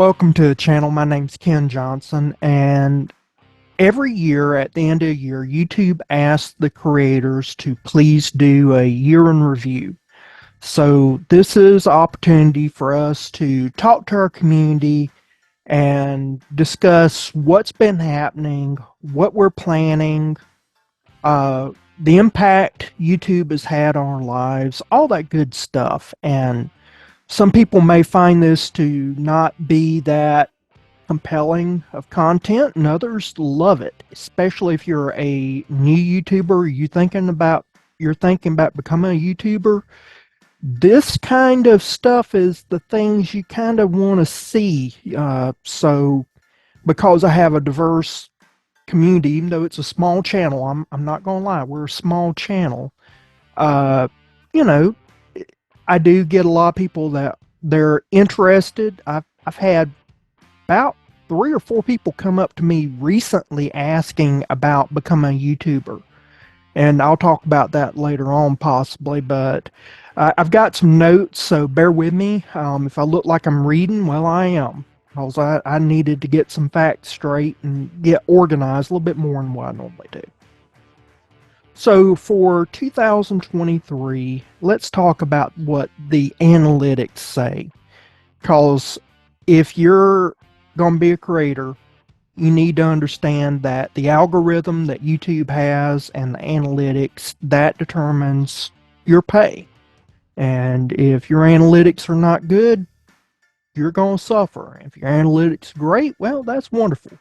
Welcome to the channel. My name's Ken Johnson, and every year at the end of the year, YouTube asks the creators to please do a year in review. So this is an opportunity for us to talk to our community and discuss what's been happening, what we're planning, the impact YouTube has had on our lives, all that good stuff. And some people may find this to not be that compelling of content, and others love it, especially if you're a new YouTuber. You're thinking about becoming a YouTuber. This kind of stuff is the things you kind of want to see. So because I have a diverse community, even though it's a small channel, I'm not gonna lie, we're a small channel. Uh, you know, I do get a lot of people that they're interested. I've had about 3 or 4 people come up to me recently asking about becoming a YouTuber. And I'll talk about that later on possibly, but I've got some notes, so bear with me. If I look like I'm reading, well, I am. Because I needed to get some facts straight and get organized a little bit more than what I normally do. So for 2023, let's talk about what the analytics say. Because if you're going to be a creator, you need to understand that the algorithm that YouTube has and the analytics, that determines your pay. And if your analytics are not good, you're going to suffer. If your analytics are great, well, that's wonderful.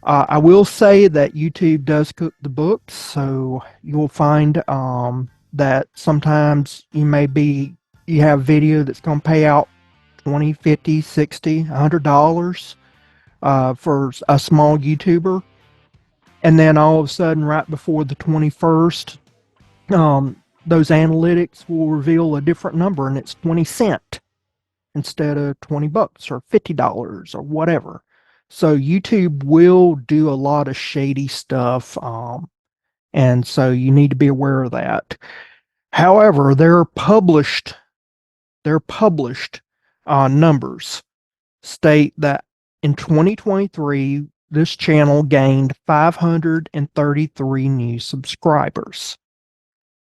I will say that YouTube does cook the books, so you'll find that sometimes you have video that's going to pay out 20, 50, 60, $100 for a small YouTuber. And then all of a sudden, right before the 21st, those analytics will reveal a different number, and it's 20 cents instead of $20 or $50 or whatever. So YouTube will do a lot of shady stuff, and so you need to be aware of that. However, their published numbers state that in 2023, this channel gained 533 new subscribers.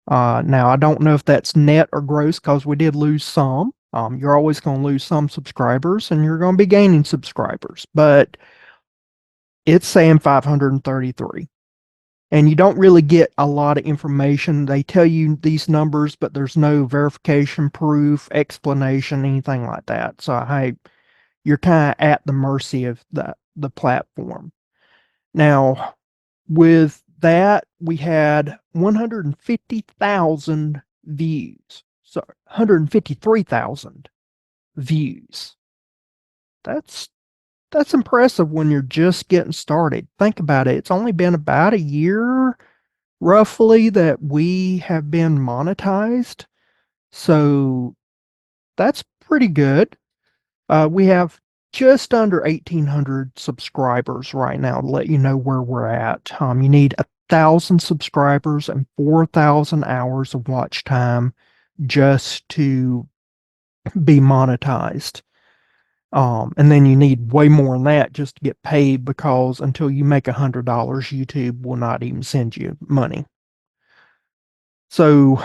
Now, I don't know if that's net or gross because we did lose some. You're always going to lose some subscribers and you're going to be gaining subscribers, but it's saying 533. And you don't really get a lot of information. They tell you these numbers, but there's no verification, proof, explanation, anything like that. So, hey, you're kind of at the mercy of the platform. Now, with that, we had 150,000 views. So 153,000 views. That's impressive when you're just getting started. Think about it. It's only been about a year roughly that we have been monetized. So that's pretty good. We have just under 1,800 subscribers right now to let you know where we're at. You need 1,000 subscribers and 4,000 hours of watch time just to be monetized. And then you need way more than that just to get paid, because until you make $100, YouTube will not even send you money. So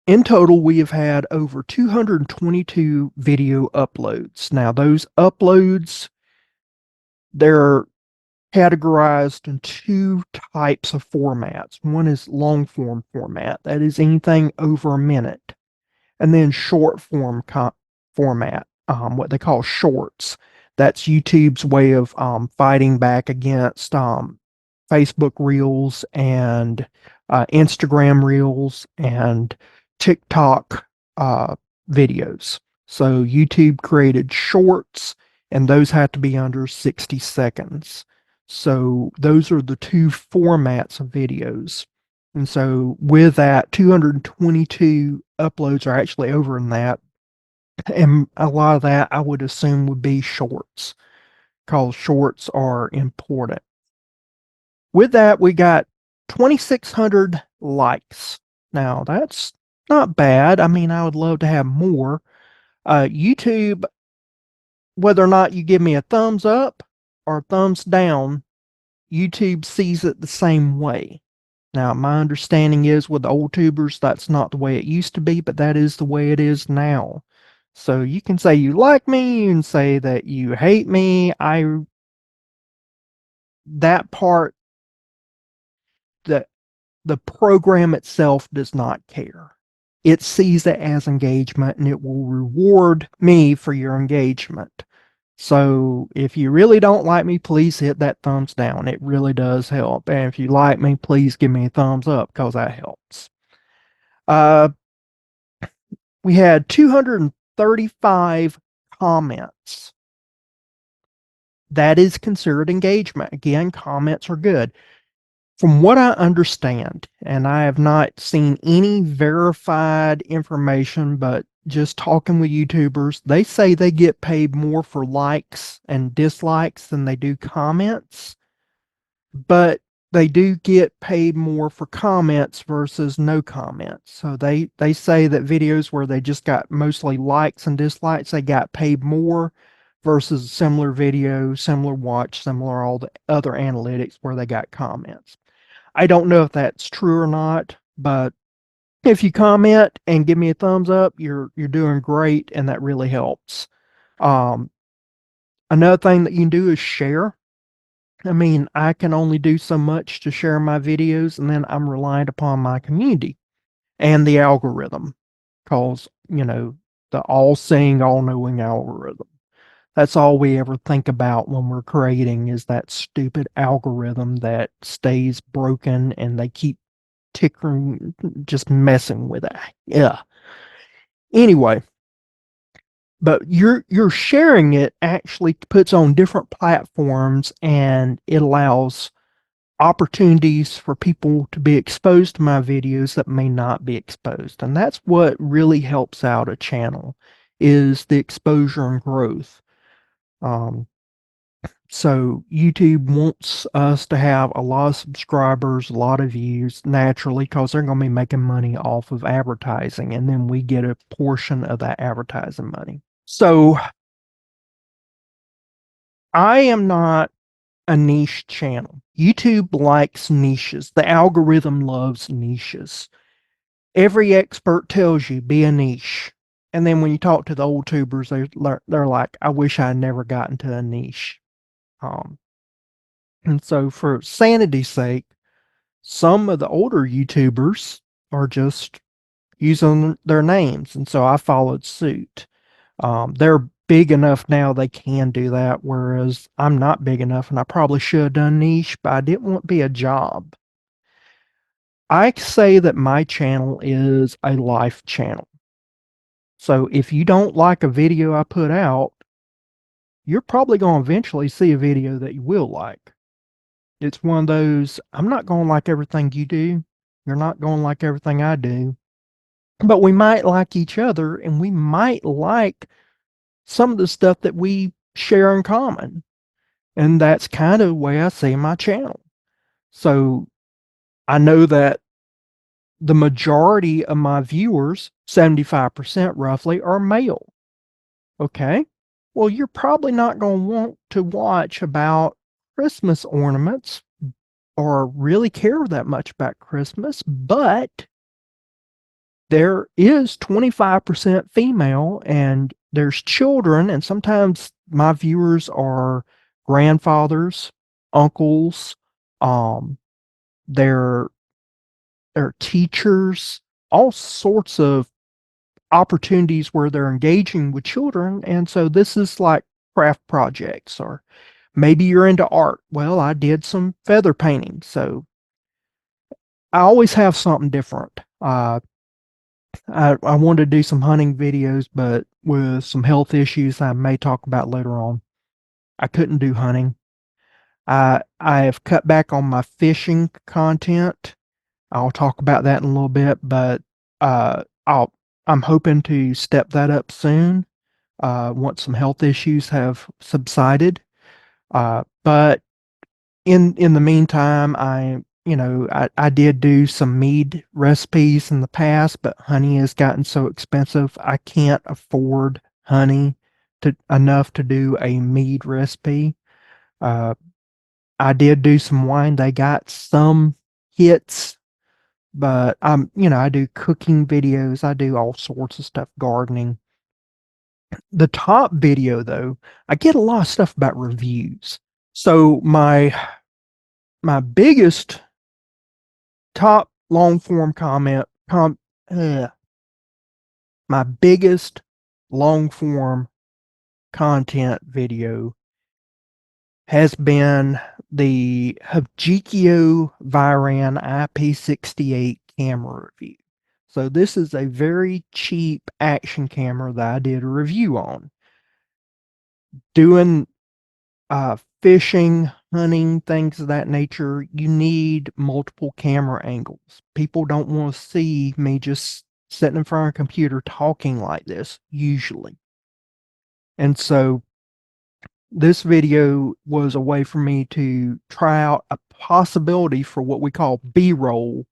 in total, we have had over 222 video uploads. Now, those uploads, they're categorized in two types of formats. One is long form format, that is anything over a minute, and then short form format, what they call shorts. That's YouTube's way of fighting back against Facebook Reels and Instagram Reels and TikTok videos. So YouTube created shorts, and those have to be under 60 seconds. So those are the two formats of videos. And so with that, 222 uploads are actually over in that. And a lot of that I would assume would be shorts, because shorts are important. With that, we got 2,600 likes. Now, that's not bad. I mean, I would love to have more. YouTube whether or not you give me a thumbs up or a thumbs down, YouTube sees it the same way. Now, my understanding is with old tubers, that's not the way it used to be, but that is the way it is now. So you can say you like me, you can say that you hate me. That part, the the program itself does not care. It sees it as engagement and it will reward me for your engagement. So if you really don't like me, please hit that thumbs down. It really does help. And if you like me, please give me a thumbs up because that helps. Uh, we had 235 comments. That is considered engagement. Again, comments are good. From what I understand, and I have not seen any verified information, but just talking with YouTubers, they say they get paid more for likes and dislikes than they do comments, but they do get paid more for comments versus no comments. So they say that videos where they just got mostly likes and dislikes, they got paid more versus similar video, similar watch, similar all the other analytics where they got comments. I don't know if that's true or not, but if you comment and give me a thumbs up, you're doing great, and that really helps. Um, Another thing that you can do is share. I mean, I can only do so much to share my videos, and then I'm reliant upon my community and the algorithm, because the all-seeing, all-knowing algorithm. That's all we ever think about when we're creating is that stupid algorithm that stays broken and they keep tickering, just messing with it. Yeah. Anyway, but you're sharing it actually puts on different platforms and it allows opportunities for people to be exposed to my videos that may not be exposed. And that's what really helps out a channel is the exposure and growth. Um, So YouTube wants us to have a lot of subscribers, a lot of views naturally because they're going to be making money off of advertising and then we get a portion of that advertising money. So I am not a niche channel. YouTube likes niches. The algorithm loves niches. Every expert tells you be a niche. And then when you talk to the old tubers, they're like, I wish I had never gotten to a niche. Um, and so for sanity's sake, some of the older YouTubers are just using their names, and so I followed suit. They're big enough now they can do that, whereas I'm not big enough, and I probably should have done niche, but I didn't want to be a job. I say that my channel is a life channel. So if you don't like a video I put out, you're probably going to eventually see a video that you will like. It's one of those, I'm not going to like everything you do. You're not going to like everything I do. But we might like each other and we might like some of the stuff that we share in common. And that's kind of the way I see my channel. So I know that the majority of my viewers, 75% roughly, are male. Okay. Well, you're probably not going to want to watch about Christmas ornaments or really care that much about Christmas, but there is 25% female and there's children, and sometimes my viewers are grandfathers, uncles, um, they're teachers, all sorts of opportunities where they're engaging with children. And so this is like craft projects, or maybe you're into art. Well, I did some feather painting, so I always have something different. I wanted to do some hunting videos, but with some health issues I may talk about later on, I couldn't do hunting. I have cut back on my fishing content. I'll talk about that in a little bit, but I'm hoping to step that up soon once some health issues have subsided. But in the meantime, I did do some mead recipes in the past, but honey has gotten so expensive I can't afford honey enough to do a mead recipe. Uh, I did do some wine. They got some hits, but I do cooking videos. I do all sorts of stuff, gardening. The top video though, I get a lot of stuff about reviews. So my biggest top long form uh, my biggest long form content video has been the Hijikyo Viran IP68 camera review. So this is a very cheap action camera that I did a review on. Doing fishing, hunting, things of that nature, you need multiple camera angles. People don't want to see me just sitting in front of a computer talking like this, usually. And so this video was a way for me to try out a possibility for what we call B-roll,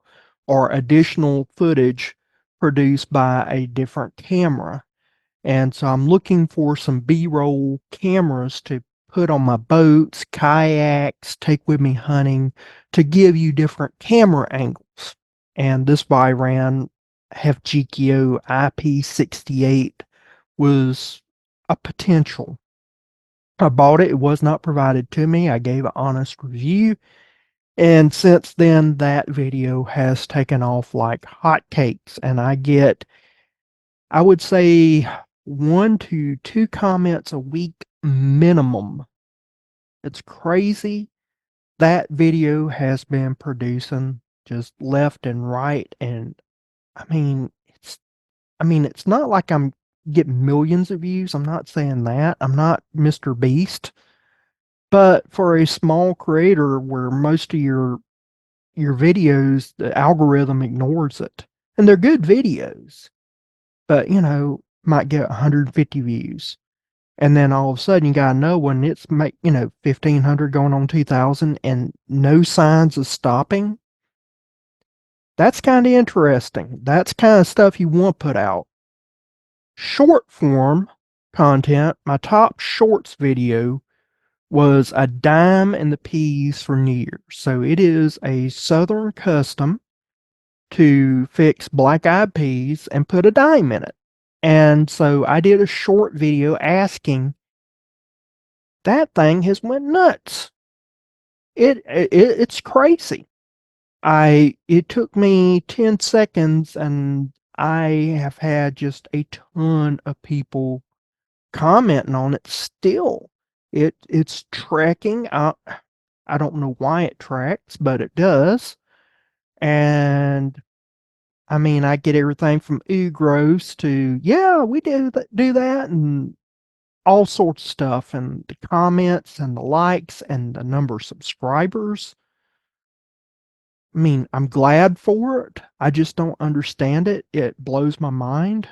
or additional footage produced by a different camera. And so I'm looking for some B-roll cameras to put on my boats, kayaks, take with me hunting, to give you different camera angles. And this Viran Hijikyo IP68 was a potential. I bought it. It was not provided to me. I gave an honest review. And since then, that video has taken off like hotcakes. And I would say 1 to 2 comments a week minimum. It's crazy. That video has been producing just left and right. And I mean, it's not like I'm getting millions of views. I'm not saying that. I'm not Mr. Beast. But for a small creator where most of your videos, the algorithm ignores it. And they're good videos. But, might get 150 views. And then all of a sudden you gotta know when it's 1,500 going on 2,000 and no signs of stopping. That's kind of interesting. That's kind of stuff you want to put out. Short form content, my top shorts video was a dime and the peas for New Year's. So it is a Southern custom to fix black-eyed peas and put a dime in it. And so I did a short video asking. That thing has went nuts. It's crazy. It took me 10 seconds and I have had just a ton of people commenting on it still. It's tracking. I don't know why it tracks, but it does. And I mean, I get everything from ooh gross to yeah, we do that, and all sorts of stuff, and the comments and the likes and the number of subscribers. I mean, I'm glad for it. I just don't understand it. It blows my mind.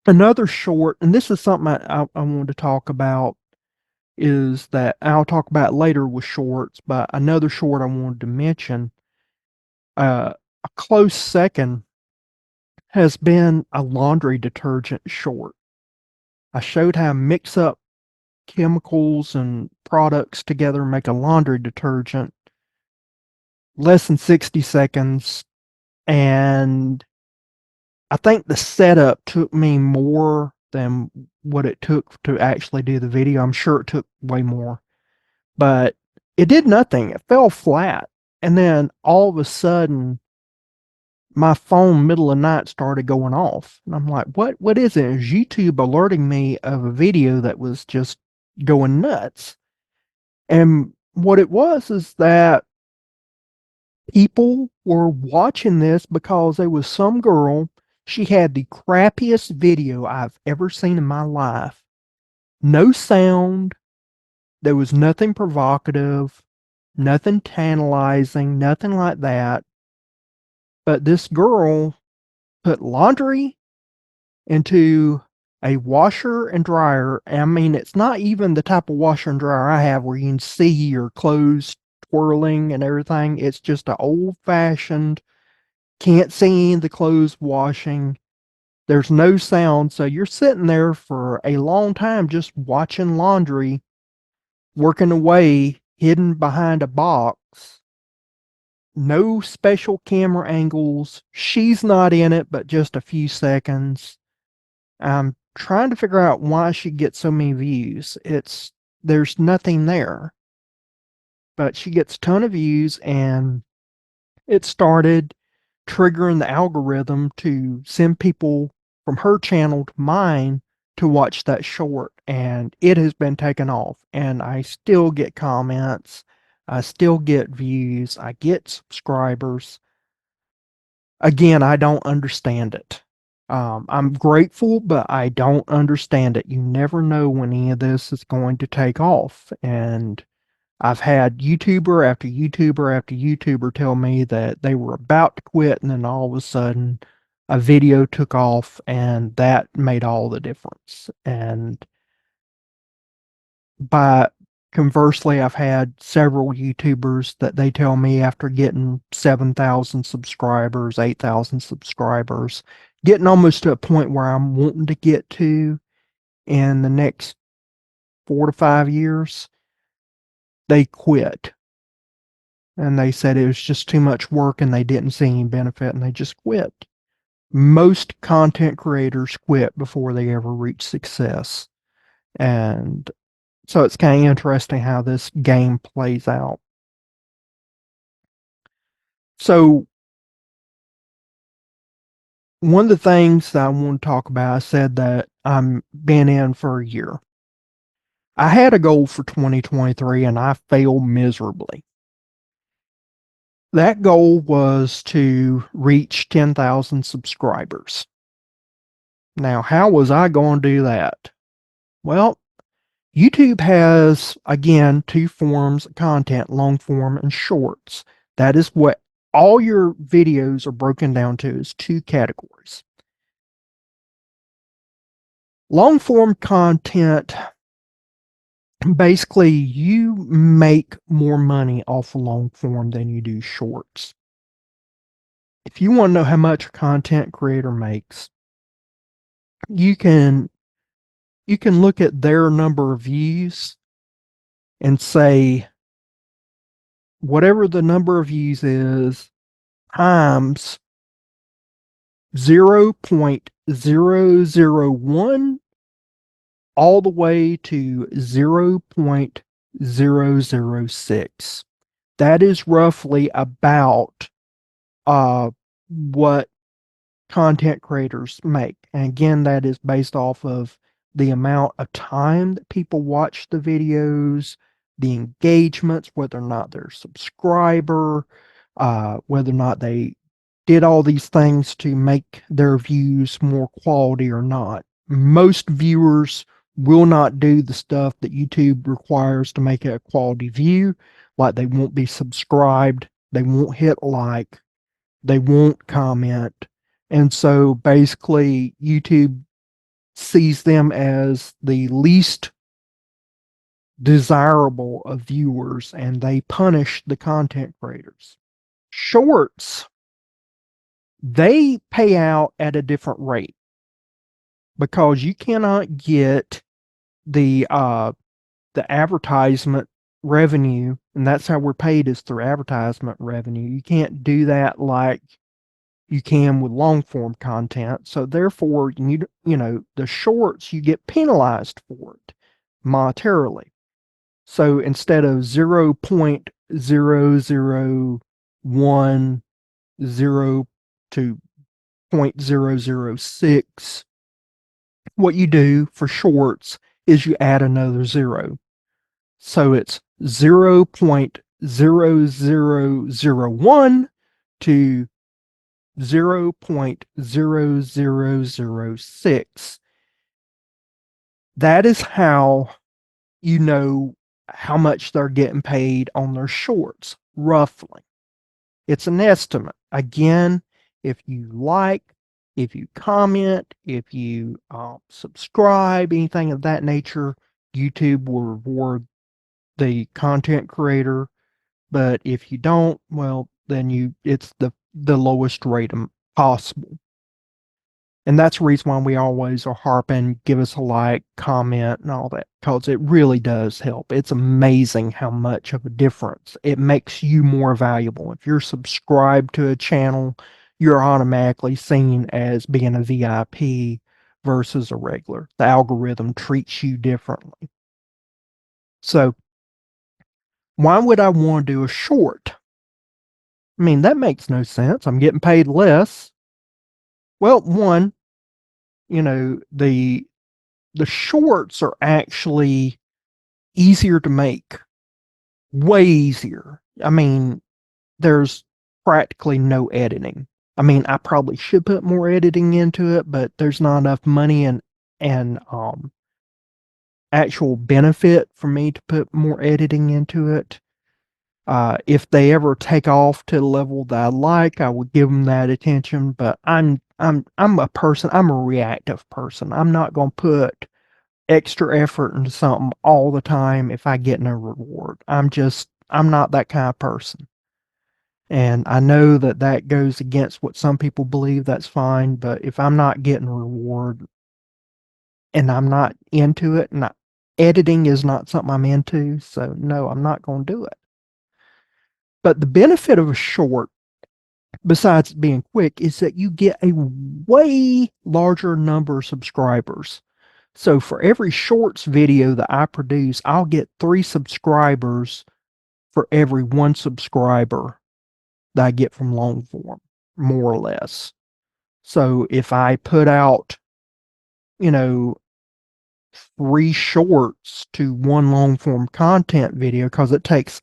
Another short, and this is something I wanted to talk about, is that I'll talk about later with shorts, but another short I wanted to mention, a close second, has been a laundry detergent short. I showed how to mix up chemicals and products together and make a laundry detergent. Less than 60 seconds. And I think the setup took me more than what it took to actually do the video. I'm sure it took way more. But it did nothing. It fell flat. And then all of a sudden, my phone, middle of the night, started going off. And I'm like, what is it? Is YouTube alerting me of a video that was just going nuts? And what it was is that people were watching this because there was some girl. She had the crappiest video I've ever seen in my life. No sound. There was nothing provocative, nothing tantalizing, nothing like that. But this girl put laundry into a washer and dryer. I mean, it's not even the type of washer and dryer I have where you can see your clothes twirling and everything. It's just an old fashioned, can't see any of the clothes washing. There's no sound, so you're sitting there for a long time just watching laundry, working away, hidden behind a box. No special camera angles. She's not in it, but just a few seconds. I'm trying to figure out why she gets so many views. There's nothing there, but she gets a ton of views, and it started triggering the algorithm to send people from her channel to mine to watch that short, and it has been taken off, and I still get comments, I still get views, I get subscribers. Again, I don't understand it. I'm grateful, but I don't understand it. You never know when any of this is going to take off, and I've had YouTuber after YouTuber after YouTuber tell me that they were about to quit, and then all of a sudden a video took off, and that made all the difference. And by conversely, I've had several YouTubers that they tell me after getting 7,000 subscribers, 8,000 subscribers, getting almost to a point where I'm wanting to get to in the next 4 to 5 years, they quit. And they said it was just too much work and they didn't see any benefit and they just quit. Most content creators quit before they ever reach success. And so it's kind of interesting how this game plays out. So, one of the things that I want to talk about, I said that I'm been in for a year. I had a goal for 2023 and I failed miserably. That goal was to reach 10,000 subscribers. Now, how was I going to do that? Well, YouTube has, again, two forms of content, long form and shorts. That is what all your videos are broken down to, is two categories. Long form content, basically you make more money off of long form than you do shorts. If you want to know how much a content creator makes, you can look at their number of views and say whatever the number of views is times 0.001 all the way to 0.006. That is roughly about what content creators make. And again, that is based off of the amount of time that people watch the videos, the engagements, whether or not they're a subscriber, whether or not they did all these things to make their views more quality or not. Most viewers will not do the stuff that YouTube requires to make it a quality view, like they won't be subscribed, they won't hit like, they won't comment. And so basically, YouTube sees them as the least desirable of viewers and they punish the content creators. Shorts, they pay out at a different rate because you cannot get the advertisement revenue, and that's how we're paid, is through advertisement revenue. You can't do that like you can with long form content. So therefore, the shorts, you get penalized for it monetarily. So instead of 0.0010 to 0.006, what you do for shorts is you add another zero. So it's 0.0001 to 0.0006. That is how you know how much they're getting paid on their shorts, roughly. It's an estimate. Again, if you like, if you comment, if you subscribe, anything of that nature, YouTube will reward the content creator. But if you don't, well, then it's the lowest rate possible. And that's the reason why we always are harping, give us a like, comment, and all that, because it really does help. It's amazing how much of a difference it makes you more valuable. If you're subscribed to a channel, you're automatically seen as being a VIP versus a regular. The algorithm treats you differently. So, why would I want to do a short? I mean, that makes no sense. I'm getting paid less. Well, one, the shorts are actually easier to make, way easier. I mean, there's practically no editing. I mean, I probably should put more editing into it, but there's not enough money and actual benefit for me to put more editing into it. If they ever take off to the level that I like, I would give them that attention. But I'm a person. I'm a reactive person. I'm not going to put extra effort into something all the time if I get no reward. I'm not that kind of person. And I know that that goes against what some people believe. That's fine. But if I'm not getting a reward and I'm not into it, and editing is not something I'm into, so no, I'm not going to do it. But the benefit of a short, besides being quick, is that you get a way larger number of subscribers. So for every shorts video that I produce, I'll get 3 subscribers for every 1 subscriber that I get from long form, more or less. So if I put out, you know, 3 shorts to 1 long form content video, because it takes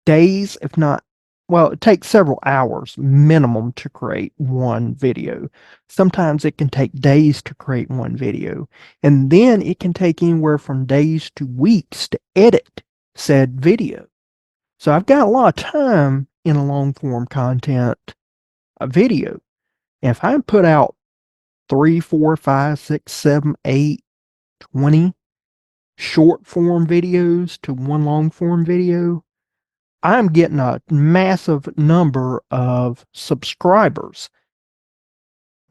days, if not, well, it takes several hours minimum to create 1 video. Sometimes it can take days to create 1 video. And then it can take anywhere from days to weeks to edit said video. So I've got a lot of time in a long form content video. And if I put out 3, 4, 5, 6, 7, 8, 20 short form videos to 1 long form video, I'm getting a massive number of subscribers.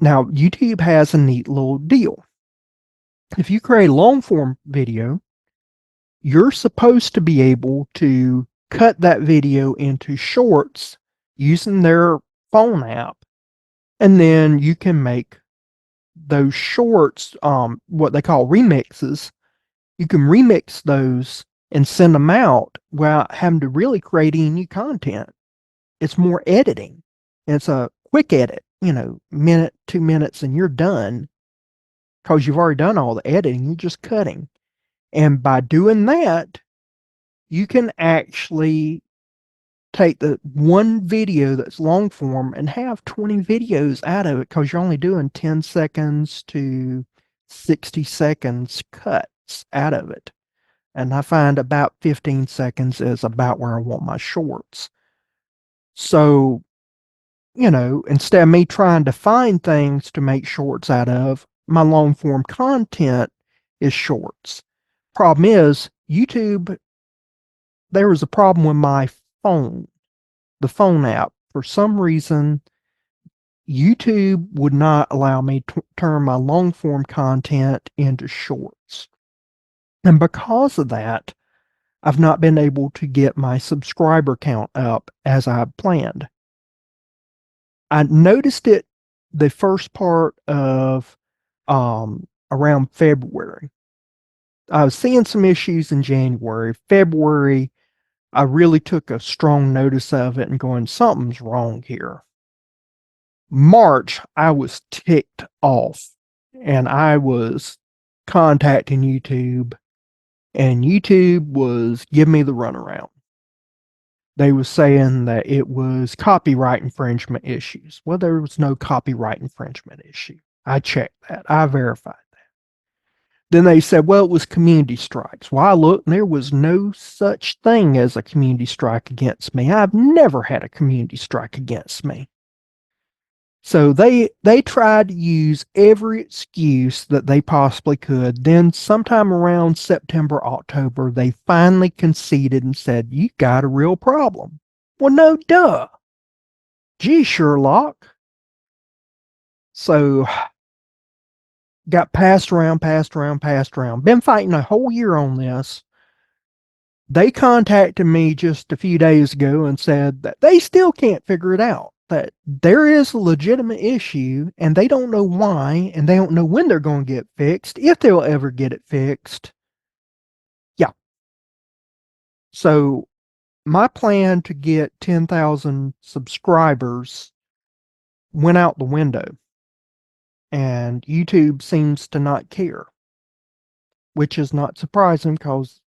Now, YouTube has a neat little deal. If you create a long form video, you're supposed to be able to cut that video into shorts using their phone app. And then you can make those shorts, what they call remixes. You can remix those and send them out without having to really create any new content. It's more editing. It's a quick edit, minute, 2 minutes, and you're done because you've already done all the editing. You're just cutting. And by doing that, you can actually take the 1 video that's long form and have 20 videos out of it because you're only doing 10 seconds to 60 seconds cuts out of it. And I find about 15 seconds is about where I want my shorts. So, instead of me trying to find things to make shorts out of, my long form content is shorts. Problem is, YouTube, there was a problem with my phone, the phone app. For some reason, YouTube would not allow me to turn my long form content into shorts. And because of that, I've not been able to get my subscriber count up as I planned. I noticed it the first part of around February. I was seeing some issues in January. February, I really took a strong notice of it and going, something's wrong here. March, I was ticked off and I was contacting YouTube, and YouTube was giving me the runaround. They were saying that it was copyright infringement issues. Well, there was no copyright infringement issue. I checked that. I verified that. Then they said, well, it was community strikes. Well, I looked and there was no such thing as a community strike against me. I've never had a community strike against me. So they tried to use every excuse that they possibly could. Then sometime around September, October, they finally conceded and said, you got a real problem. Well, no, duh. Gee, Sherlock. So got passed around, passed around, passed around. Been fighting a whole year on this. They contacted me just a few days ago and said that they still can't figure it out, that there is a legitimate issue and they don't know why and they don't know when they're going to get fixed, if they'll ever get it fixed. Yeah. So my plan to get 10,000 subscribers went out the window, and YouTube seems to not care, which is not surprising because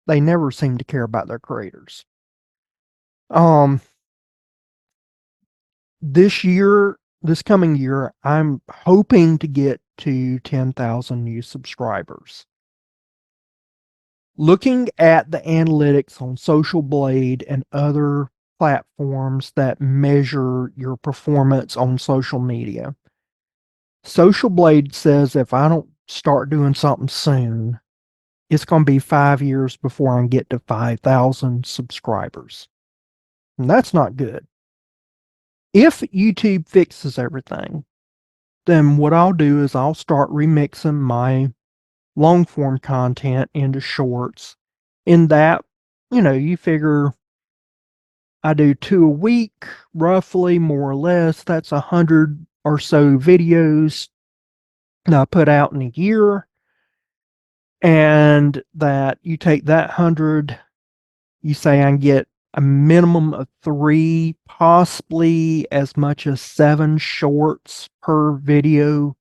they never seem to care about their creators. Um, this coming year, I'm hoping to get to 10,000 new subscribers. Looking at the analytics on Social Blade and other platforms that measure your performance on social media, Social Blade says if I don't start doing something soon, it's going to be 5 years before I can get to 5,000 subscribers. And that's not good. If YouTube fixes everything, then what I'll do is I'll start remixing my long form content into shorts. In that, you figure I do 2 a week, roughly, more or less. That's 100 or so videos that I put out in a year. And that you take that 100, you say I can get a minimum of 3, possibly as much as 7 shorts per video.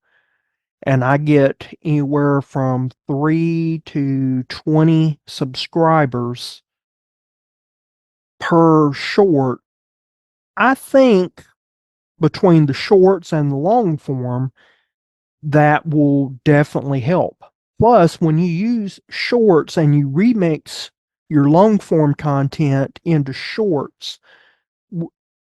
And I get anywhere from 3 to 20 subscribers per short. I think between the shorts and the long form, that will definitely help. Plus, when you use shorts and you remix your long form content into shorts,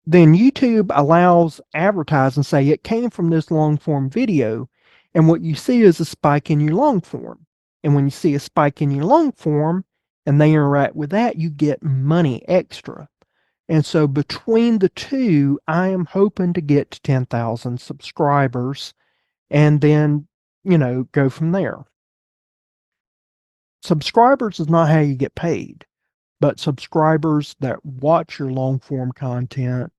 then YouTube allows advertising, say it came from this long form video, and what you see is a spike in your long form. And when you see a spike in your long form and they interact with that, you get money extra. And so between the two, I am hoping to get to 10,000 subscribers and then, go from there. Subscribers is not how you get paid, but subscribers that watch your long form content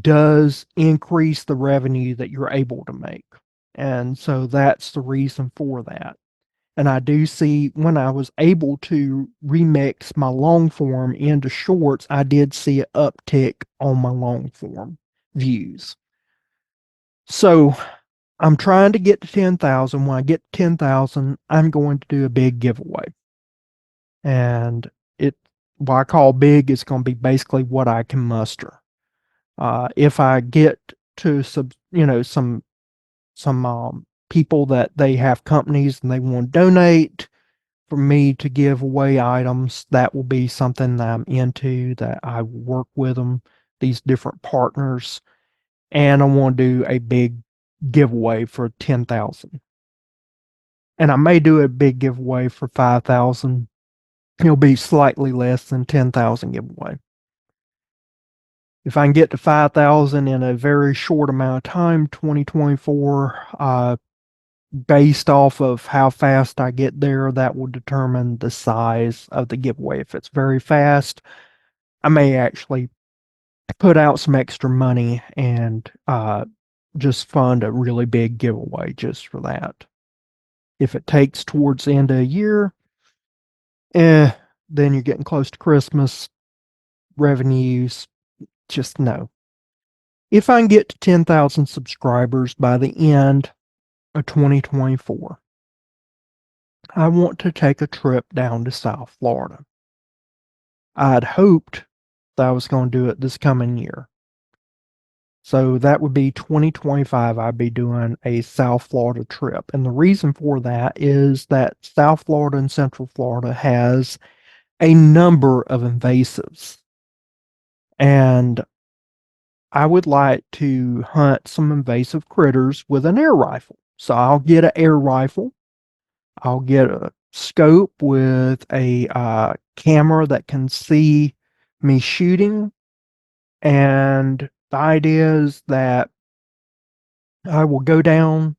does increase the revenue that you're able to make. And so that's the reason for that. And I do see when I was able to remix my long form into shorts, I did see an uptick on my long form views. So I'm trying to get to 10,000. When I get to 10,000, I'm going to do a big giveaway. And what I call big is going to be basically what I can muster. If I get to some people that they have companies and they want to donate for me to give away items, that will be something that I'm into, that I work with them, these different partners, and I want to do a big giveaway for 10,000. And I may do a big giveaway for 5,000. It'll be slightly less than 10,000 giveaway. If I can get to 5,000 in a very short amount of time, 2024, based off of how fast I get there, that will determine the size of the giveaway. If it's very fast, I may actually put out some extra money and just fund a really big giveaway just for that. If it takes towards the end of the year, then you're getting close to Christmas, revenues, just no. If I can get to 10,000 subscribers by the end of 2024, I want to take a trip down to South Florida. I'd hoped that I was going to do it this coming year. So that would be 2025. I'd be doing a South Florida trip. And the reason for that is that South Florida and Central Florida has a number of invasives. And I would like to hunt some invasive critters with an air rifle. So I'll get an air rifle. I'll get a scope with a camera that can see me shooting. And the idea is that I will go down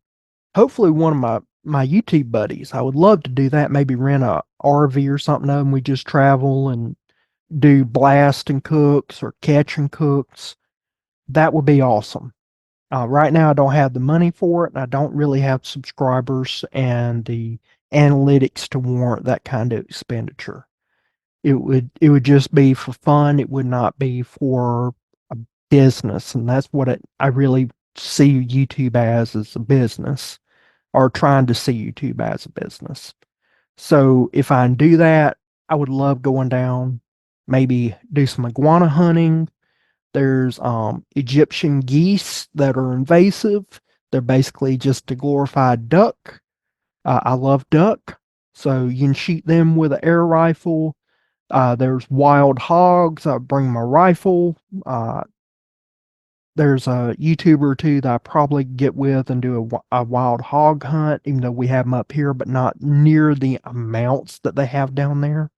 hopefully one of my YouTube buddies. I would love to do that. Maybe rent a RV or something and we just travel and do blast and cooks or catch and cooks. That would be awesome. Right now, I don't have the money for it, and I don't really have subscribers and the analytics to warrant that kind of expenditure. It would just be for fun. It would not be for a business, and that's what I really see YouTube as a business, or trying to see YouTube as a business. So if I do that, I would love going down, maybe do some iguana hunting. There's Egyptian geese that are invasive. They're basically just a glorified duck. I love duck, so you can shoot them with an air rifle. There's wild hogs. I bring my rifle. There's a YouTuber or two that I probably get with and do a wild hog hunt, even though we have them up here, but not near the amounts that they have down there.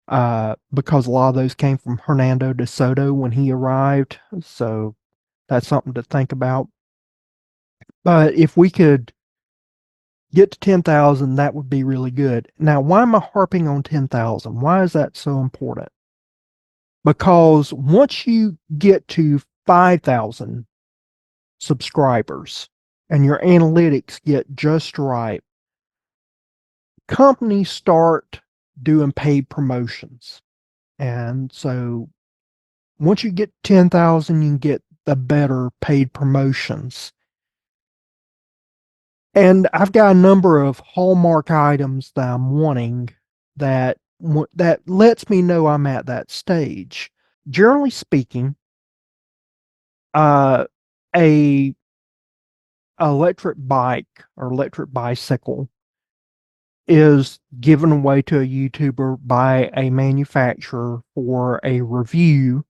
Because a lot of those came from Hernando de Soto when he arrived. So that's something to think about. But if we could get to 10,000, that would be really good. Now, why am I harping on 10,000? Why is that so important? Because once you get to 5,000 subscribers and your analytics get just right, companies start doing paid promotions. And so once you get 10,000, you can get the better paid promotions. And I've got a number of hallmark items that I'm wanting that that lets me know I'm at that stage. Generally speaking, uh, a electric bike or electric bicycle is given away to a YouTuber by a manufacturer for a review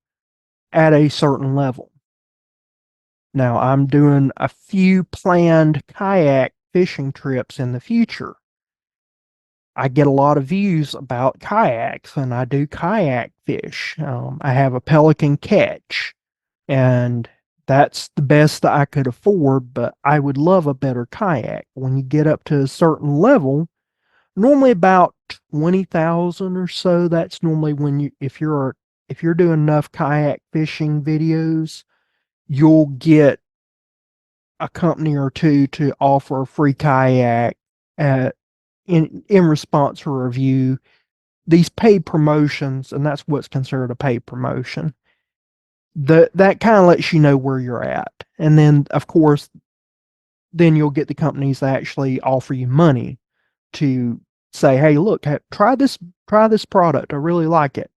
at a certain level. Now, I'm doing a few planned kayak fishing trips in the future. I get a lot of views about kayaks and I do kayak fish. I have a pelican catch, and that's the best that I could afford, but I would love a better kayak. When you get up to a certain level, normally about 20,000 or so, that's normally when if you're doing enough kayak fishing videos, you'll get a company or two to offer a free kayak at, in response to a review. These paid promotions, and that's what's considered a paid promotion. That kind of lets you know where you're at, and then of course, then you'll get the companies that actually offer you money to say, "Hey, look, try this product. I really like it."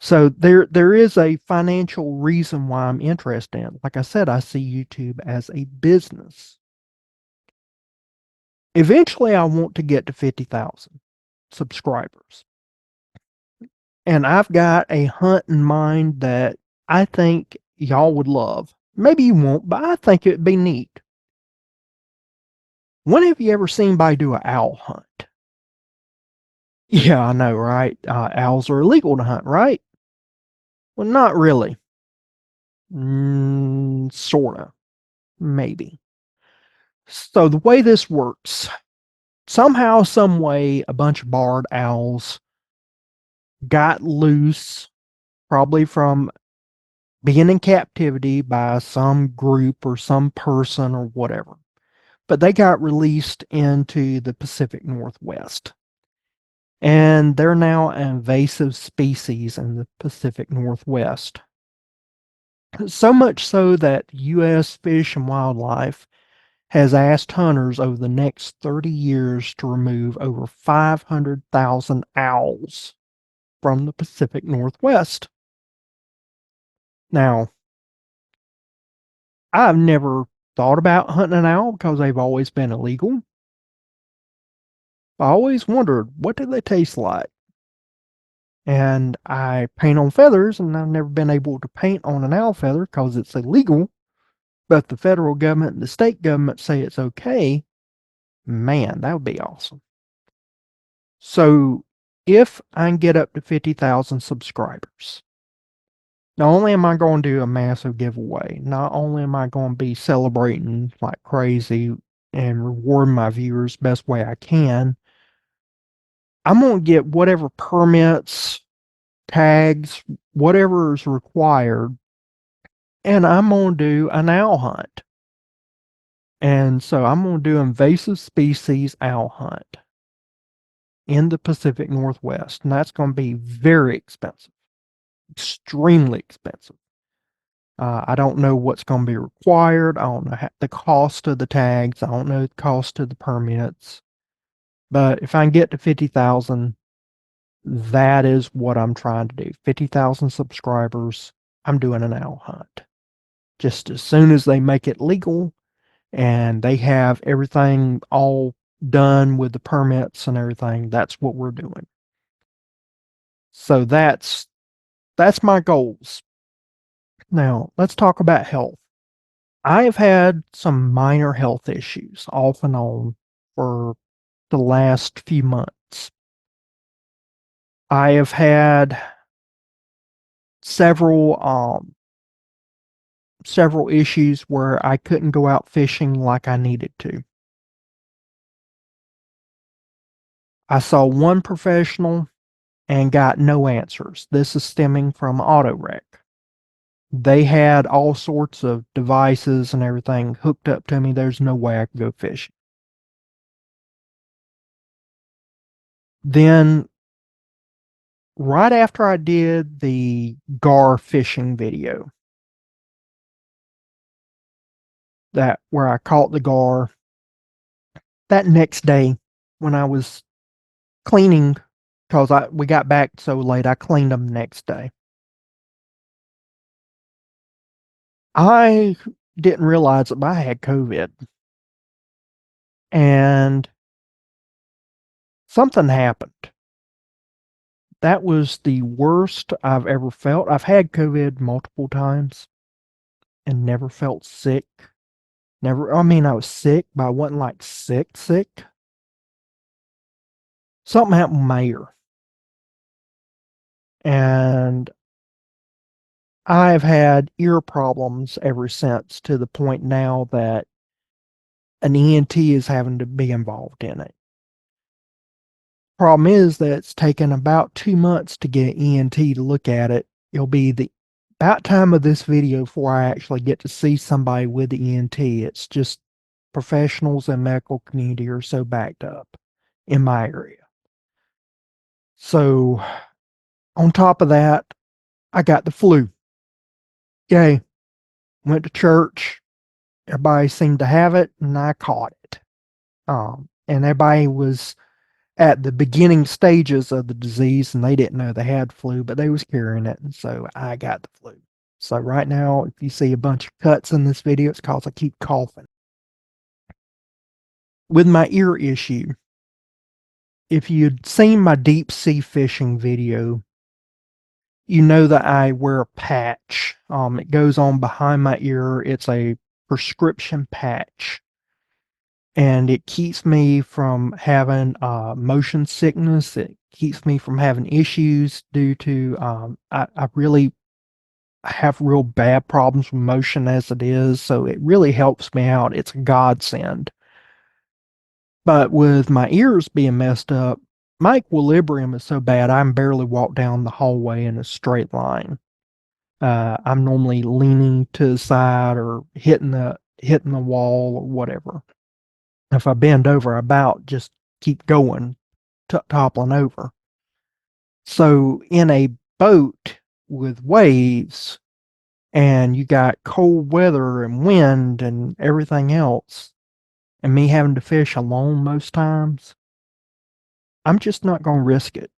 So there is a financial reason why I'm interested in it. Like I said, I see YouTube as a business. Eventually, I want to get to 50,000 subscribers. And I've got a hunt in mind that I think y'all would love. Maybe you won't, but I think it'd be neat. When have you ever seen anybody do an owl hunt? Yeah, I know, right? Owls are illegal to hunt, right? Well, not really. Sorta, maybe. So the way this works, somehow, some way, a bunch of barred owls got loose, probably from being in captivity by some group or some person or whatever. But they got released into the Pacific Northwest. And they're now an invasive species in the Pacific Northwest. So much so that U.S. Fish and Wildlife has asked hunters over the next 30 years to remove over 500,000 owls from the Pacific Northwest. Now, I've never thought about hunting an owl because they've always been illegal. I always wondered, what do they taste like? And I paint on feathers, and I've never been able to paint on an owl feather because it's illegal. But the federal government and the state government say it's okay. Man, that would be awesome. So, if I can get up to 50,000 subscribers, not only am I going to do a massive giveaway, not only am I going to be celebrating like crazy and reward my viewers best way I can. I'm going to get whatever permits, tags, whatever is required, and I'm going to do an owl hunt. And so I'm going to do invasive species owl hunt in the Pacific Northwest, and that's going to be very expensive, extremely expensive. I don't know what's going to be required. I don't know the cost of the tags. I don't know the cost of the permits. But if I can get to 50,000, that is what I'm trying to do. 50,000 subscribers, I'm doing an owl hunt. Just as soon as they make it legal and they have everything all done with the permits and everything, that's what we're doing. So that's my goals. Now, let's talk about health. I have had some minor health issues off and on for the last few months. I have had several issues where I couldn't go out fishing like I needed to. I saw one professional and got no answers. This is stemming from auto wreck. They had all sorts of devices and everything hooked up to me. There's no way I could go fishing. Then, right after I did the gar fishing video, that where I caught the gar, that next day when I was cleaning, because we got back so late, I cleaned them the next day. I didn't realize that I had COVID, and something happened. That was the worst I've ever felt. I've had COVID multiple times and never felt sick. Never, I mean, I was sick, but I wasn't like sick. Something happened with my ear. And I've had ear problems ever since, to the point now that an ENT is having to be involved in it. Problem is that it's taken about 2 months to get an ENT to look at it. It'll be the about time of this video before I actually get to see somebody with the ENT. It's just professionals and medical community are so backed up in my area. So on top of that, I got the flu. Yay. Went to church. Everybody seemed to have it, and I caught it. And everybody was at the beginning stages of the disease, and they didn't know they had flu, but they was carrying it, and so I got the flu. So right now, if you see a bunch of cuts in this video, it's because I keep coughing. With my ear issue, if you'd seen my deep sea fishing video, you know that I wear a patch. It goes on behind my ear. It's a prescription patch, and it keeps me from having motion sickness. It keeps me from having issues due to I really have real bad problems with motion as it is, so it really helps me out. It's a godsend. But with my ears being messed up, my equilibrium is so bad I can barely walk down the hallway in a straight line. I'm normally leaning to the side or hitting the wall or whatever. If I bend over, I about just keep going, toppling over. So in a boat with waves, and you got cold weather and wind and everything else, and me having to fish alone most times, I'm just not going to risk it.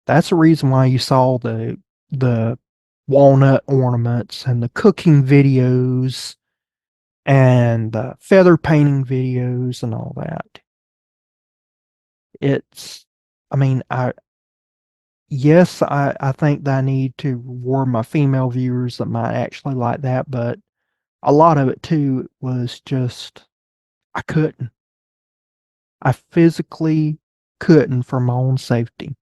That's the reason why you saw the walnut ornaments and the cooking videos and the feather painting videos and all that. It's, I mean, yes, I think that I need to reward my female viewers that might actually like that, but a lot of it too was just, I couldn't. I physically couldn't for my own safety.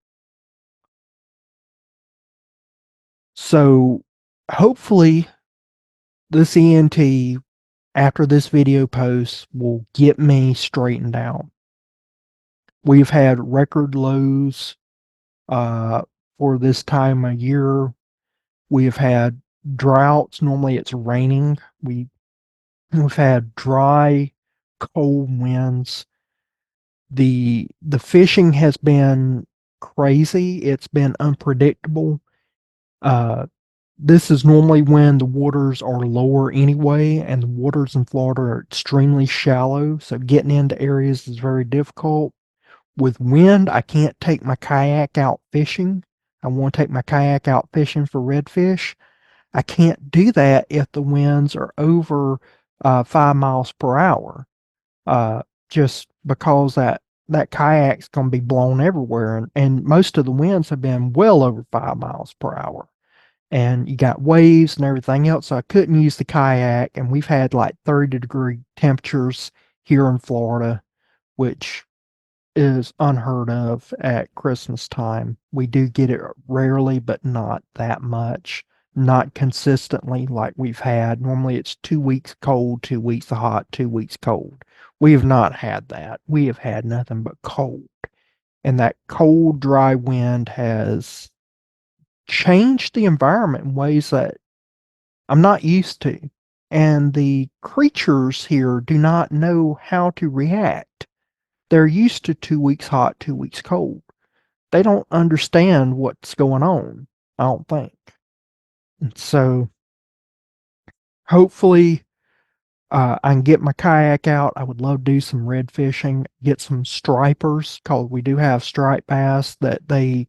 So hopefully this ENT after this video posts will get me straightened out. We've had record lows for this time of year. We've had droughts. Normally it's raining. We've had dry, cold winds. The fishing has been crazy. It's been unpredictable. Uh, this is normally when the waters are lower anyway, and the waters in Florida are extremely shallow, so getting into areas is very difficult. With wind, I can't take my kayak out fishing. I want to take my kayak out fishing for redfish. I can't do that if the winds are over 5 miles per hour, uh, just because that kayak's going to be blown everywhere, and most of the winds have been well over 5 miles per hour. And you got waves and everything else, so I couldn't use the kayak. And we've had like 30-degree temperatures here in Florida, which is unheard of at Christmas time. We do get it rarely, but not that much, not consistently like we've had. Normally it's 2 weeks cold, 2 weeks hot, 2 weeks cold. We have not had that. We have had nothing but cold. And that cold, dry wind has changed the environment in ways that I'm not used to. And the creatures here do not know how to react. They're used to 2 weeks hot, 2 weeks cold. They don't understand what's going on, I don't think. And so hopefully I can get my kayak out. I would love to do some red fishing, get some stripers, because we do have striped bass that they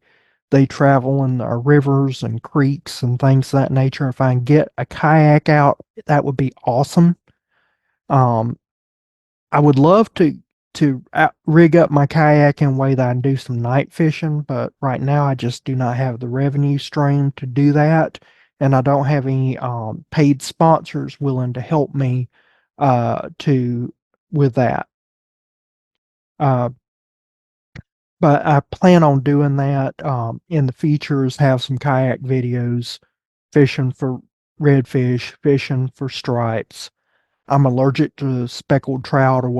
travel in our rivers and creeks and things of that nature. If I can get a kayak out, that would be awesome. Um, I would love to rig up my kayak in a way that I can do some night fishing, but right now I just do not have the revenue stream to do that, and I don't have any paid sponsors willing to help me to with that. Uh, but I plan on doing that in the features. Have some kayak videos, fishing for redfish, fishing for stripes. I'm allergic to speckled trout, or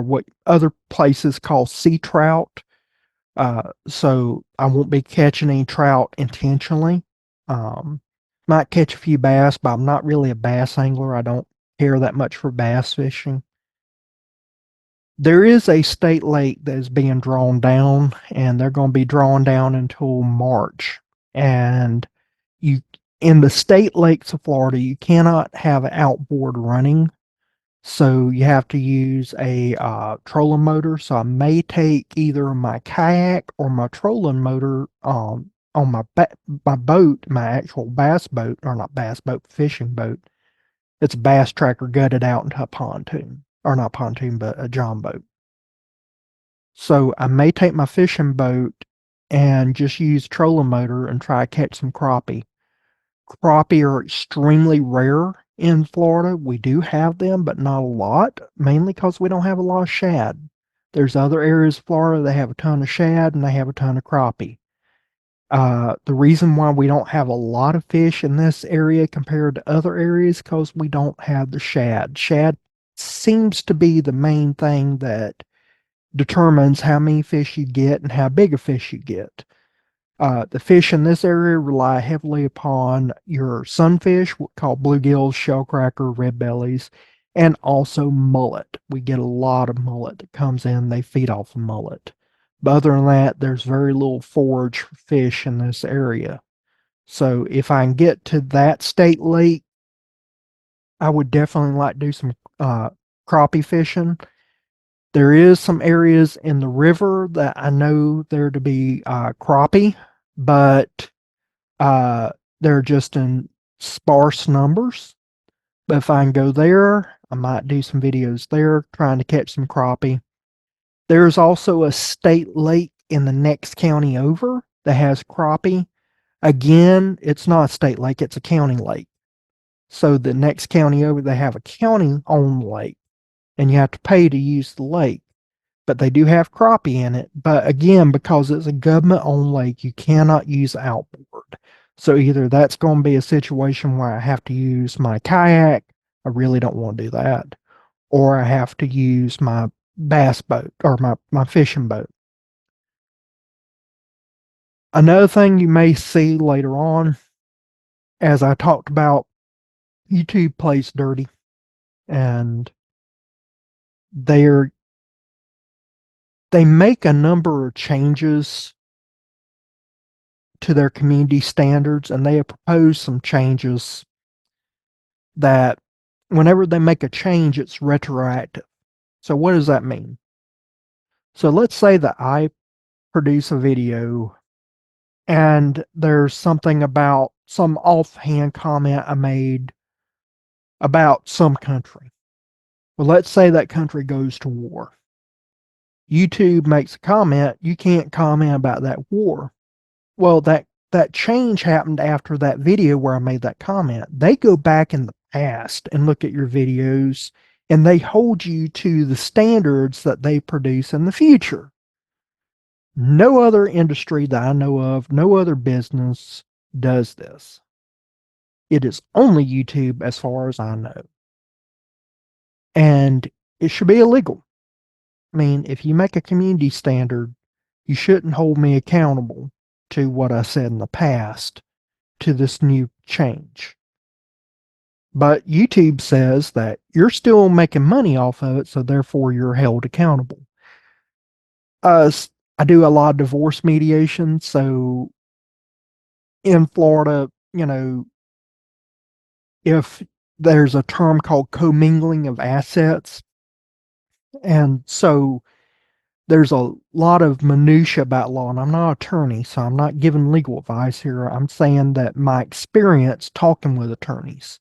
what other places call sea trout. So I won't be catching any trout intentionally. Um, might catch a few bass, but I'm not really a bass angler. I don't care that much for bass fishing. There is a state lake that is being drawn down, and they're going to be drawn down until March. And you, in the state lakes of Florida, you cannot have an outboard running, so you have to use a trolling motor. So I may take either my kayak or my trolling motor on my boat, my actual bass boat, or not bass boat, fishing boat. It's a bass tracker gutted out into a pontoon, or not pontoon, but a john boat. So I may take my fishing boat and just use trolling motor and try to catch some crappie. Crappie are extremely rare in Florida. We do have them, but not a lot, mainly because we don't have a lot of shad. There's other areas of Florida that have a ton of shad and they have a ton of crappie. The reason why we don't have a lot of fish in this area compared to other areas because we don't have the shad. Shad seems to be the main thing that determines how many fish you get and how big a fish you get. The fish in this area rely heavily upon your sunfish, called bluegills, shellcracker, red bellies, and also mullet. We get a lot of mullet that comes in. They feed off of mullet. But other than that, there's very little forage for fish in this area. So if I can get to that state lake, I would definitely like to do some crappie fishing. There is some areas in the river that I know there to be crappie, but they're just in sparse numbers. But if I can go there, I might do some videos there trying to catch some crappie. There's also a state lake in the next county over that has crappie. Again, it's not a state lake, it's a county lake. So the next county over, they have a county-owned lake, and you have to pay to use the lake. But they do have crappie in it. But again, because it's a government-owned lake, you cannot use outboard. So either that's going to be a situation where I have to use my kayak I really don't want to do that. Or I have to use my bass boat or my fishing boat. Another thing you may see later on, as I talked about, YouTube plays dirty, and they're they make a number of changes to their community standards, and they have proposed some changes that whenever they make a change, it's retroactive. So what does that mean? So let's say that I produce a video and there's something about some offhand comment I made about some country. Well, let's say that country goes to war. YouTube makes a comment, you can't comment about that war. Well, that change happened after that video where I made that comment. They go back in the past and look at your videos, and they hold you to the standards that they produce in the future. No other industry that I know of, no other business does this. It is only YouTube as far as I know. And it should be illegal. I mean, if you make a community standard, you shouldn't hold me accountable to what I said in the past to this new change. But YouTube says that you're still making money off of it, so therefore you're held accountable. I do a lot of divorce mediation, so in Florida, if there's a term called commingling of assets, and so there's a lot of minutia about law, and I'm not an attorney, so I'm not giving legal advice here. I'm saying that my experience talking with attorneys,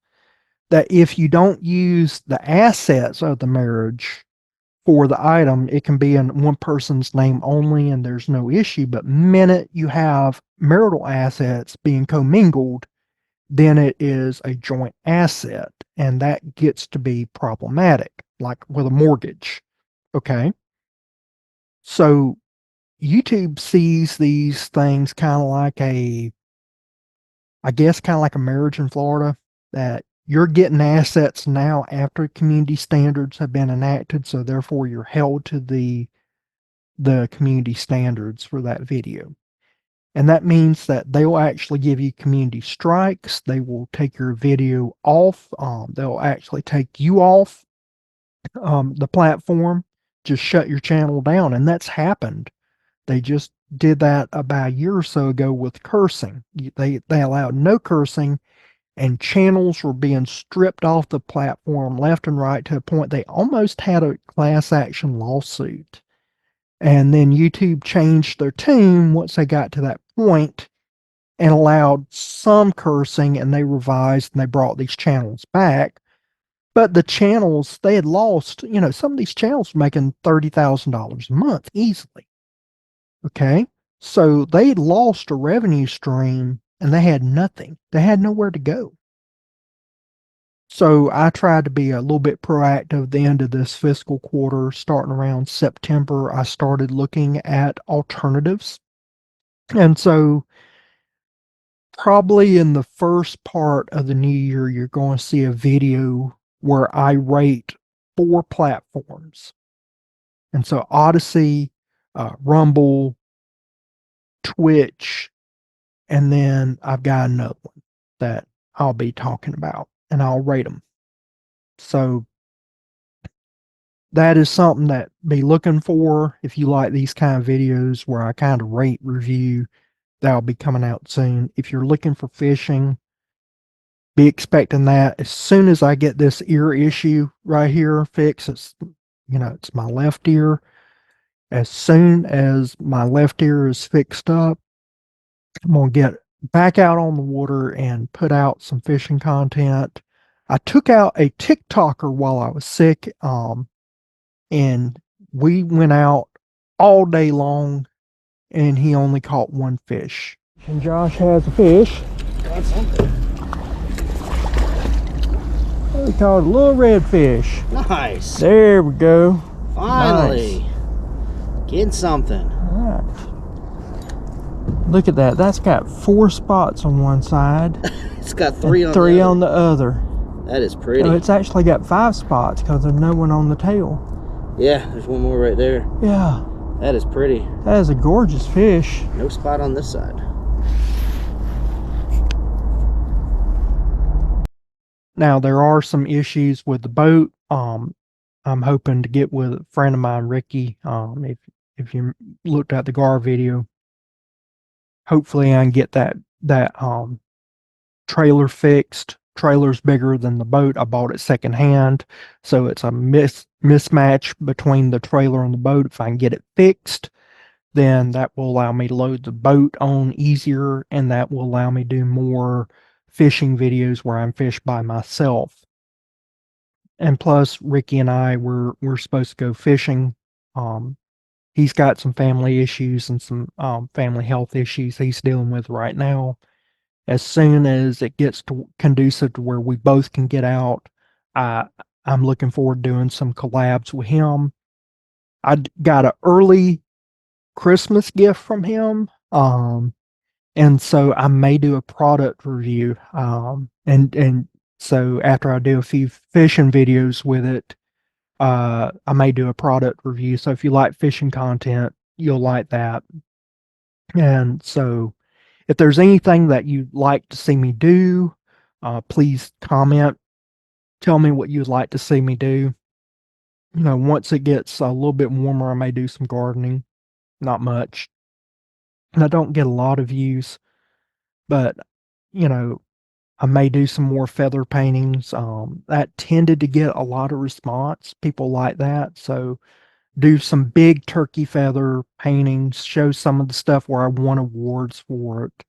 that if you don't use the assets of the marriage for the item, it can be in one person's name only and there's no issue. But minute you have marital assets being commingled, then it is a joint asset, and that gets to be problematic, like with a mortgage. Okay. So YouTube sees these things kind of like kind of like a marriage in Florida, that you're getting assets now after community standards have been enacted, so therefore you're held to the community standards for that video. And that means that they will actually give you community strikes. They will take your video off. They'll actually take you off the platform, just shut your channel down. And that's happened. They just did that about a year or so ago with cursing. They allowed no cursing, and channels were being stripped off the platform left and right to a point they almost had a class action lawsuit. And then YouTube changed their tune once they got to that point and allowed some cursing, and they revised and they brought these channels back. But the channels, they had lost, some of these channels were making $30,000 a month easily. Okay. So they lost a revenue stream and they had nothing. They had nowhere to go. So I tried to be a little bit proactive at the end of this fiscal quarter. Starting around September, I started looking at alternatives. And so probably in the first part of the new year, you're going to see a video where I rate 4 platforms. And so Odyssey, Rumble, Twitch, and then I've got another one that I'll be talking about, and I'll rate them. So that is something that be looking for if you like these kind of videos where I kind of rate review. That'll be coming out soon. If you're looking for fishing, be expecting that as soon as I get this ear issue right here fixed. It's my left ear. As soon as my left ear is fixed up, I'm going to get back out on the water and put out some fishing content. I took out a TikToker while I was sick, and we went out all day long, and he only caught 1 fish. And Josh has a fish. Got something. We caught a little redfish. Nice. There we go. Finally. Nice. Getting something. All right. Look at that. That's got 4 spots on one side. It's got 3 on three the other. on the other. That is pretty. So it's actually got 5 spots because there's no one on the tail. Yeah, there's one more right there. Yeah. That is pretty. That is a gorgeous fish. No spot on this side. Now there are some issues with the boat. I'm hoping to get with a friend of mine, Ricky. If you looked at the GAR video, hopefully I can get that trailer fixed. Trailer's bigger than the boat. I bought it secondhand, so it's a mismatch between the trailer and the boat. If I can get it fixed, then that will allow me to load the boat on easier, and that will allow me to do more fishing videos where I'm fish by myself. And plus, Ricky and I we're supposed to go fishing. He's got some family issues and some family health issues he's dealing with right now. As soon as it gets to conducive to where we both can get out, I I'm looking forward to doing some collabs with him. I got an early Christmas gift from him, and so I may do a product review. And so after I do a few fishing videos with it, I may do a product review. So if you like fishing content, you'll like that. And so if there's anything that you'd like to see me do, please comment. Tell me what you'd like to see me do. Once it gets a little bit warmer, I may do some gardening. Not much. And I don't get a lot of views, but you know, I may do some more feather paintings. That tended to get a lot of response. People like that. So do some big turkey feather paintings, show some of the stuff where I won awards for it.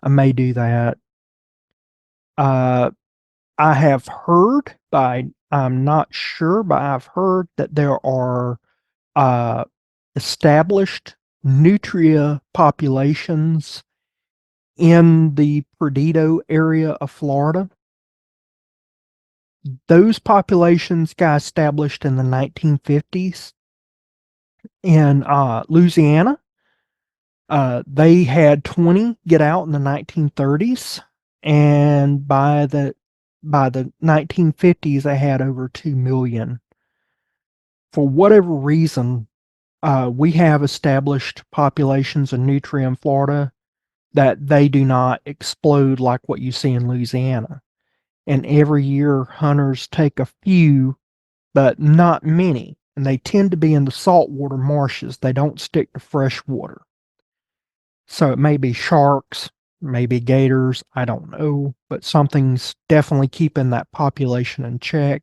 I may do that. Uh, I have heard, I'm not sure, but I've heard that there are uh, established nutria populations in the Perdido area of Florida. Those populations got established in the 1950s in Louisiana. They had 20 get out in the 1930s, and by the 1950s, they had over 2 million. For whatever reason, we have established populations of nutria in Florida that they do not explode like what you see in Louisiana. And every year, hunters take a few, but not many. And they tend to be in the saltwater marshes. They don't stick to fresh water. So it may be sharks, maybe gators, I don't know, but something's definitely keeping that population in check.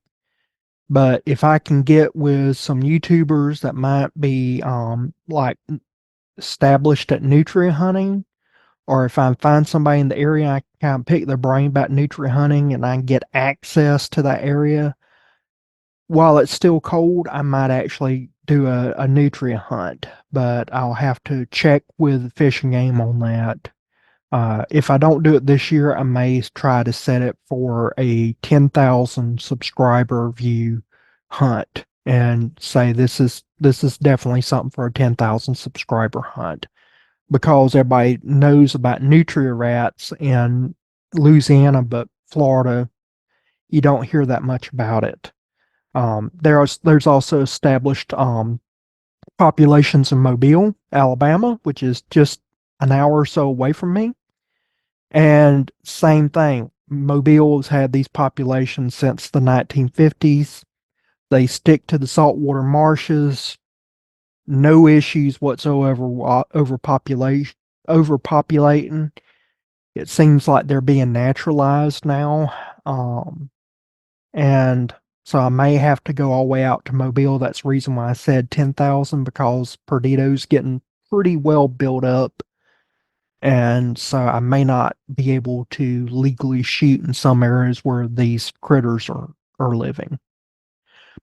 But if I can get with some YouTubers that might be like established at nutria hunting, or if I find somebody in the area, I can kind of pick their brain about nutria hunting and I can get access to that area. While it's still cold, I might actually do a nutria hunt, but I'll have to check with Fish and Game on that. If I don't do it this year, I may try to set it for a 10,000 subscriber view hunt and say this is definitely something for a 10,000 subscriber hunt, because everybody knows about nutria rats in Louisiana, but Florida, you don't hear that much about it. There's also established populations in Mobile, Alabama, which is just an hour or so away from me. And same thing, Mobile has had these populations since the 1950s. They stick to the saltwater marshes, no issues whatsoever overpopulating. It seems like they're being naturalized now. And so I may have to go all the way out to Mobile. That's the reason why I said 10,000, because Perdido's getting pretty well built up. And so I may not be able to legally shoot in some areas where these critters are living.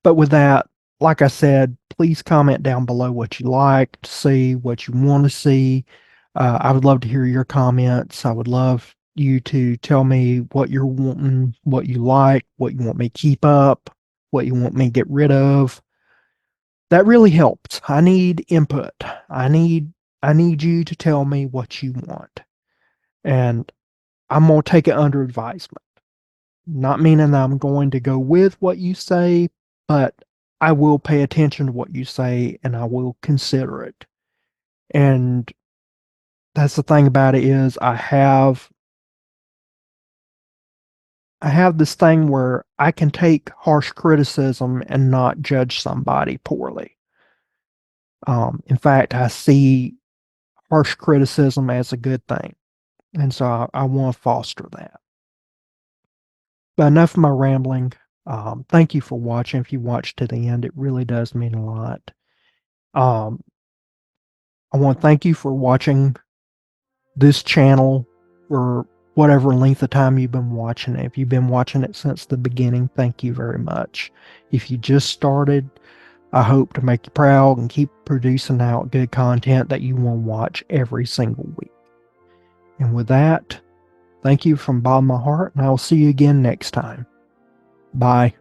But with that, like I said, please comment down below what you like to see, what you want to see. I would love to hear your comments. I would love you to tell me what you're wanting, what you like, what you want me to keep up, what you want me to get rid of. That really helps. I need input. I need I need you to tell me what you want. And I'm going to take it under advisement. Not meaning that I'm going to go with what you say, but I will pay attention to what you say and I will consider it. And that's the thing about it is I have this thing where I can take harsh criticism and not judge somebody poorly. In fact, I see harsh criticism as a good thing. And so I want to foster that. But enough of my rambling. Thank you for watching. If you watched to the end, it really does mean a lot. Um, I want to thank you for watching this channel for whatever length of time you've been watching it. If you've been watching it since the beginning, thank you very much. If you just started, I hope to make you proud and keep producing out good content that you want to watch every single week. And with that, thank you from the bottom of my heart, and I will see you again next time. Bye.